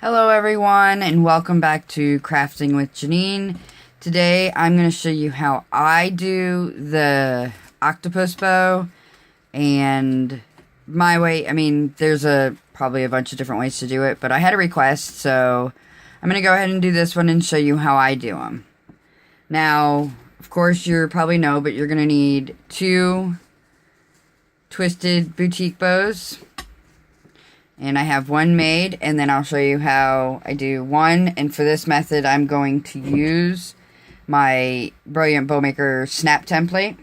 Hello everyone and welcome back to Crafting with Jeanine. Today I'm going to show you how I do the octopus bow and my way. I mean, there's probably a bunch of different ways to do it, but I had a request, so I'm going to go ahead and do this one and show you how I do them. Now, of course, you probably know, but you're going to need 2 twisted boutique bows. And I have one made, and then I'll show you how I do one. And for this method, I'm going to use my Brilliant Bowmaker snap template.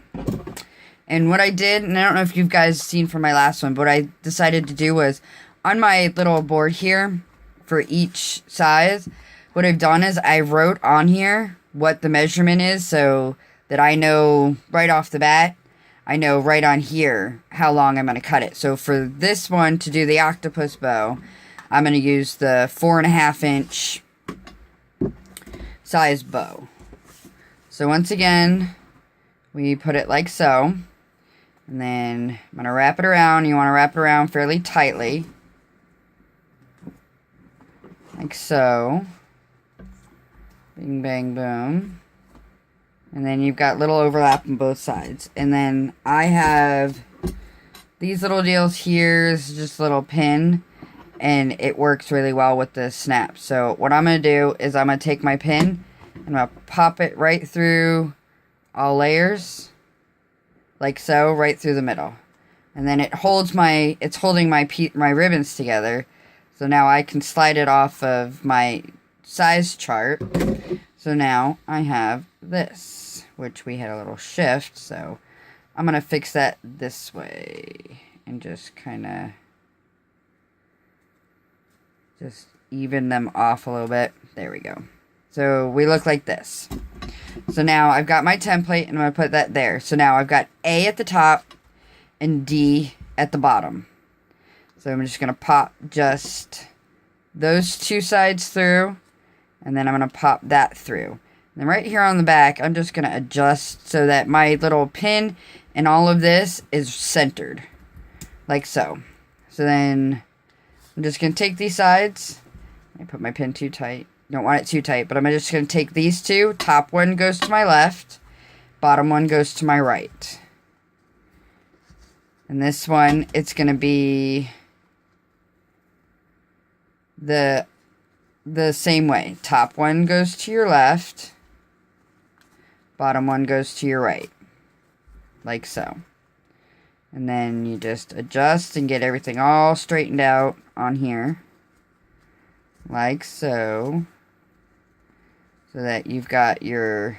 And what I did, and I don't know if you guys seen from my last one, but what I decided to do was, on my little board here, for each size, what I've done is I wrote on here what the measurement is, so that I know right off the bat, I know right on here how long I'm going to cut it. So for this one, to do the octopus bow, I'm going to use the 4.5 inch size bow. So once again, we put it like so. And then I'm going to wrap it around. You want to wrap it around fairly tightly. Like so. Bing, bang, boom. And then you've got little overlap on both sides. And then I have these little deals here. It's just a little pin. And it works really well with the snap. So what I'm going to do is I'm going to take my pin. And I'm going to pop it right through all layers. Like so, right through the middle. And then it's holding my ribbons together. So now I can slide it off of my size chart. So now I have this, which we had a little shift, so I'm going to fix that this way and just kind of just even them off a little bit. There we go. So we look like this. So now I've got my template and I'm going to put that there. So now I've got A at the top and D at the bottom. So I'm just going to pop just those 2 sides through. And then I'm going to pop that through. And then right here on the back, I'm just going to adjust so that my little pin and all of this is centered. Like so. So then I'm just going to take these sides. I put my pin too tight. Don't want it too tight, but I'm just going to take these 2. Top one goes to my left. Bottom one goes to my right. And this one, it's going to be the same way. Top one goes to your left. Bottom one goes to your right. Like so. And then you just adjust and get everything all straightened out on here. Like so. So that you've got your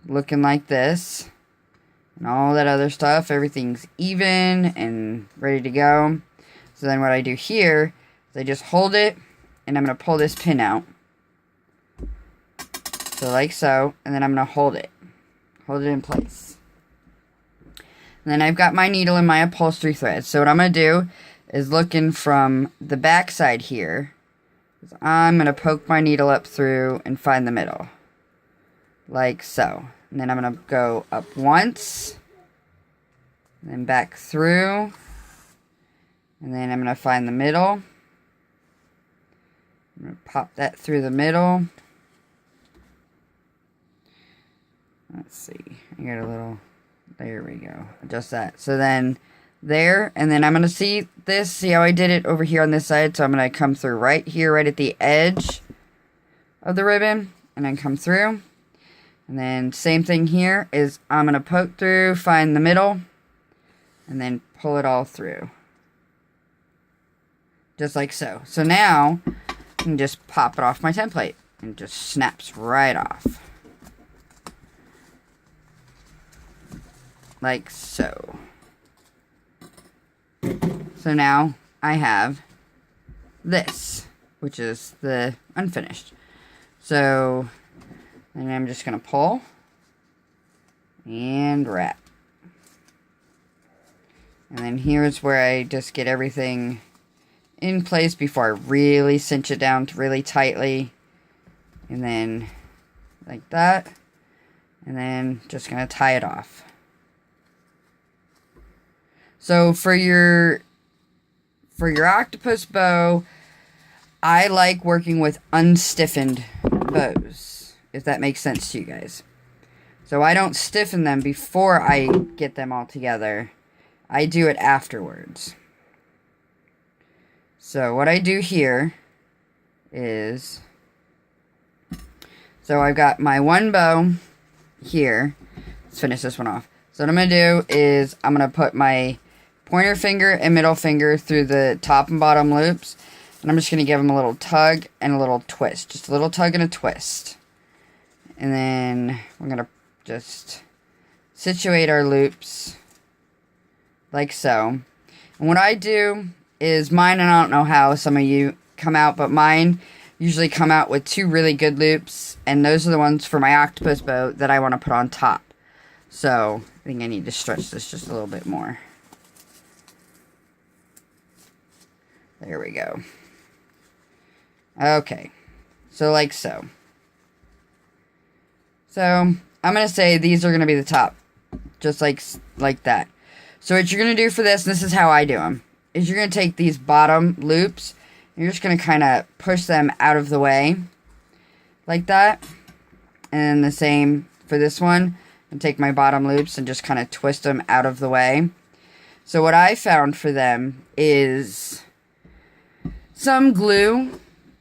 looking like this. And all that other stuff. Everything's even and ready to go. So then what I do here is I just hold it. And I'm going to pull this pin out. So like so. And then I'm going to hold it. Hold it in place. And then I've got my needle and my upholstery thread. So what I'm going to do is looking from the back side here. I'm going to poke my needle up through and find the middle. Like so. And then I'm going to go up once. And then back through. And then I'm going to find the middle. I'm going to pop that through the middle. Let's see. I got a little... There we go. Adjust that. So then there. And then I'm going to see this. See how I did it over here on this side. So I'm going to come through right here, right at the edge of the ribbon. And then come through. And then same thing here is I'm going to poke through, find the middle. And then pull it all through. Just like so. So now... and just pop it off my template and it just snaps right off like so. So now I have this, which is the unfinished. So and I'm just gonna pull and wrap, and then here's where I just get everything in place before I really cinch it down really tightly. And then like that. And then just going to tie it off. So for your octopus bow, I like working with unstiffened bows, if that makes sense to you guys. So I don't stiffen them before I get them all together. I do it afterwards. So what I do here is, so I've got my one bow here. Let's finish this one off. So what I'm going to do is I'm going to put my pointer finger and middle finger through the top and bottom loops. And I'm just going to give them a little tug and a little twist. Just a little tug and a twist. And then we're going to just situate our loops like so. And what I do is mine, and I don't know how some of you come out, but mine usually come out with 2 really good loops. And those are the ones for my octopus bow that I want to put on top. So I think I need to stretch this just a little bit more. There we go. Okay, so like so. So I'm going to say these are going to be the top, just like that. So what you're going to do for this, and this is how I do them, is you're going to take these bottom loops, and you're just going to kind of push them out of the way, like that. And the same for this one, and take my bottom loops and just kind of twist them out of the way. So what I found for them is some glue.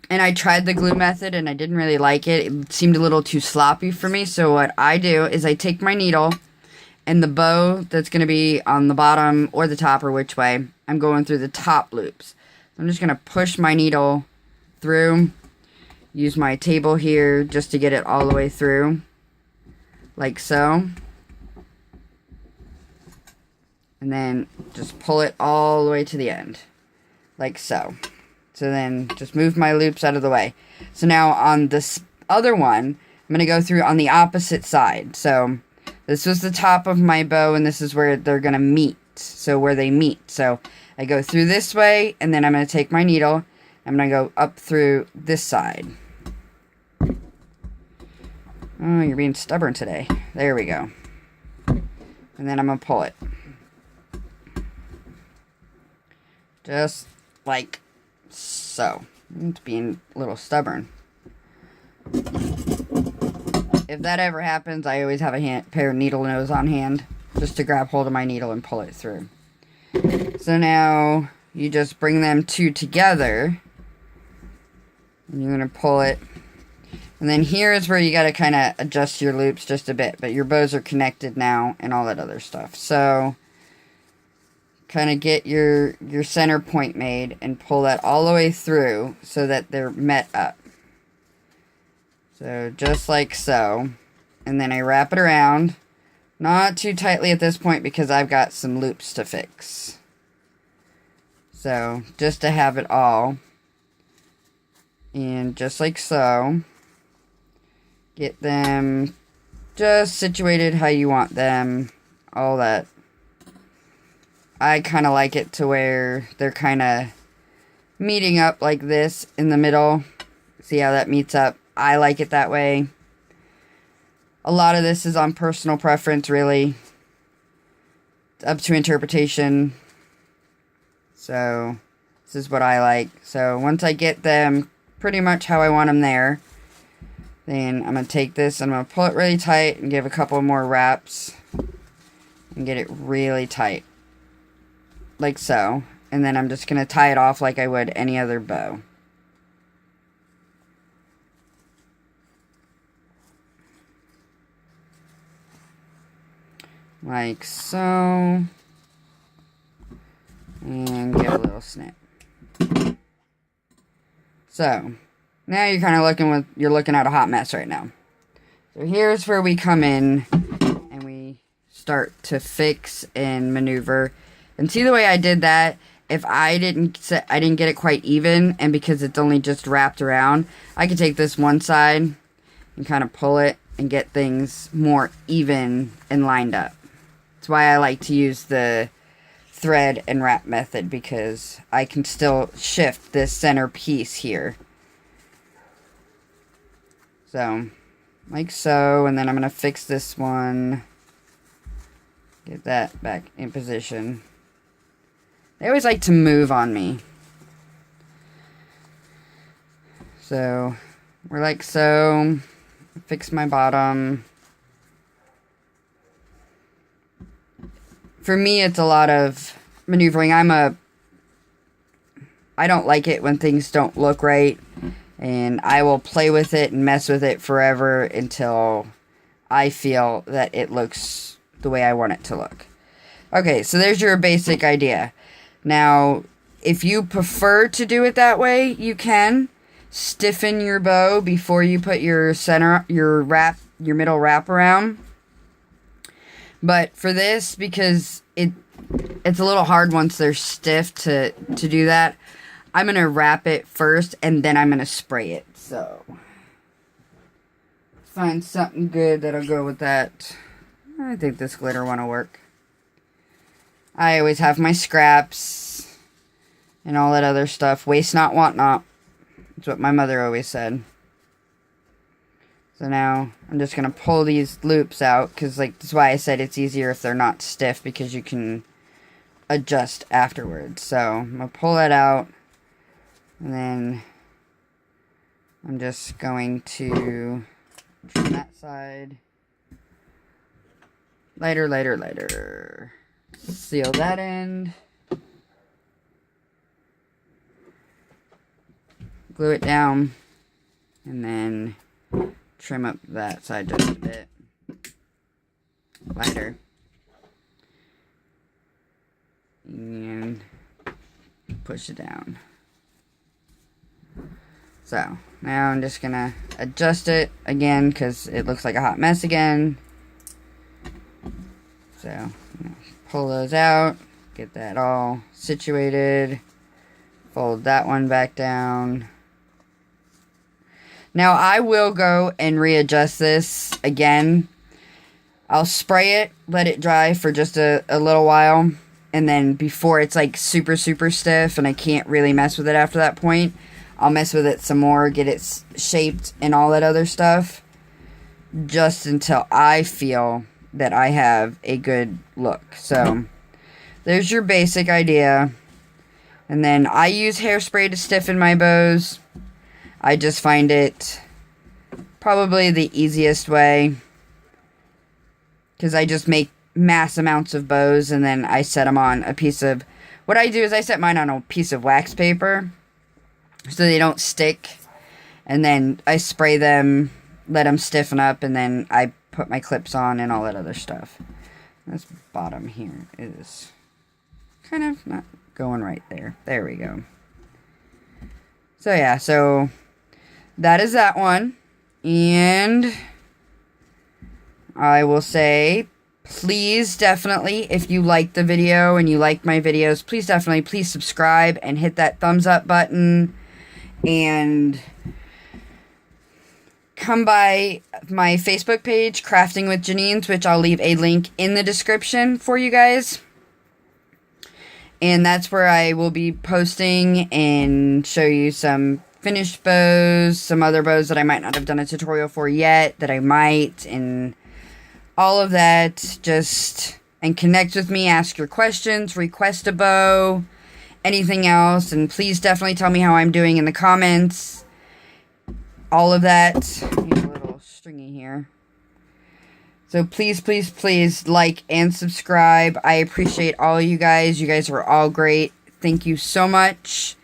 And I tried the glue method, and I didn't really like it. It seemed a little too sloppy for me. So what I do is I take my needle, and the bow that's going to be on the bottom or the top, or which way, I'm going through the top loops. I'm just going to push my needle through, use my table here just to get it all the way through, like so. And then just pull it all the way to the end, like so. So then just move my loops out of the way. So now on this other one, I'm going to go through on the opposite side. So this was the top of my bow, and this is where they're going to meet. So where they meet. So I go through this way, and then I'm going to take my needle. I'm going to go up through this side. Oh, you're being stubborn today. There we go. And then I'm going to pull it. Just like so. It's being a little stubborn. If that ever happens, I always have a pair of needle nose on hand, just to grab hold of my needle and pull it through. So now you just bring them 2 together, and you're going to pull it. And then here is where you got to kind of adjust your loops just a bit, but your bows are connected now and all that other stuff. So kind of get your center point made and pull that all the way through so that they're met up. So just like so. And then I wrap it around. Not too tightly at this point because I've got some loops to fix. So just to have it all. And just like so. Get them just situated how you want them. All that. I kind of like it to where they're kind of meeting up like this in the middle. See how that meets up? I like it that way. A lot of this is on personal preference, really. It's up to interpretation. So, this is what I like. So, once I get them pretty much how I want them there, then I'm going to take this and I'm going to pull it really tight and give a couple more wraps and get it really tight. Like so. And then I'm just going to tie it off like I would any other bow. Like so. And give a little snip. So, now you're kind of looking at a hot mess right now. So here's where we come in and we start to fix and maneuver. And see the way I did that? If I didn't get it quite even, and because it's only just wrapped around, I could take this one side and kind of pull it and get things more even and lined up. That's why I like to use the thread and wrap method, because I can still shift this center piece here. So, like so, and then I'm going to fix this one. Get that back in position. They always like to move on me. So, we're like so. Fix my bottom. For me, it's a lot of maneuvering. I don't like it when things don't look right. And I will play with it and mess with it forever until I feel that it looks the way I want it to look. Okay, so there's your basic idea. Now, if you prefer to do it that way, you can stiffen your bow before you put your middle wrap around. But for this, because it's a little hard once they're stiff to do that, I'm going to wrap it first and then I'm going to spray it. So, find something good that'll go with that. I think this glitter one will work. I always have my scraps and all that other stuff. Waste not, want not. That's what my mother always said. So now I'm just going to pull these loops out because like that's why I said it's easier if they're not stiff because you can adjust afterwards. So I'm going to pull that out and then I'm just going to trim that side. Lighter, lighter, lighter. Seal that end. Glue it down. And then trim up that side just a bit. Lighter. And push it down. So, now I'm just gonna adjust it again because it looks like a hot mess again. So, pull those out, get that all situated, fold that one back down. Now, I will go and readjust this again. I'll spray it, let it dry for just a little while, and then before it's like super, super stiff and I can't really mess with it after that point, I'll mess with it some more, get it shaped and all that other stuff, just until I feel that I have a good look. So, there's your basic idea. And then I use hairspray to stiffen my bows. I just find it probably the easiest way. Because I just make mass amounts of bows and then I set them on a piece of... What I do is I set mine on a piece of wax paper so they don't stick. And then I spray them, let them stiffen up, and then I put my clips on and all that other stuff. This bottom here is kind of not going right there. There we go. So yeah, so that is that one. And I will say, please definitely, if you like the video and you like my videos, please subscribe and hit that thumbs up button. And come by my Facebook page, Crafting with Jeanine, which I'll leave a link in the description for you guys. And that's where I will be posting and show you some finished bows, some other bows that I might not have done a tutorial for yet, that I might, and all of that. Just, and connect with me, ask your questions, request a bow, anything else, and please definitely tell me how I'm doing in the comments. All of that. Here's a little stringy here. So please, please, please like and subscribe. I appreciate all you guys. You guys are all great. Thank you so much.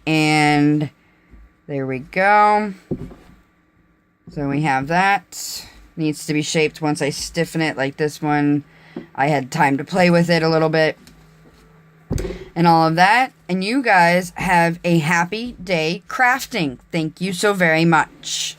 And there we go. So we have that. Needs to be shaped once I stiffen it like this one. I had time to play with it a little bit. And all of that. And you guys have a happy day crafting. Thank you so very much.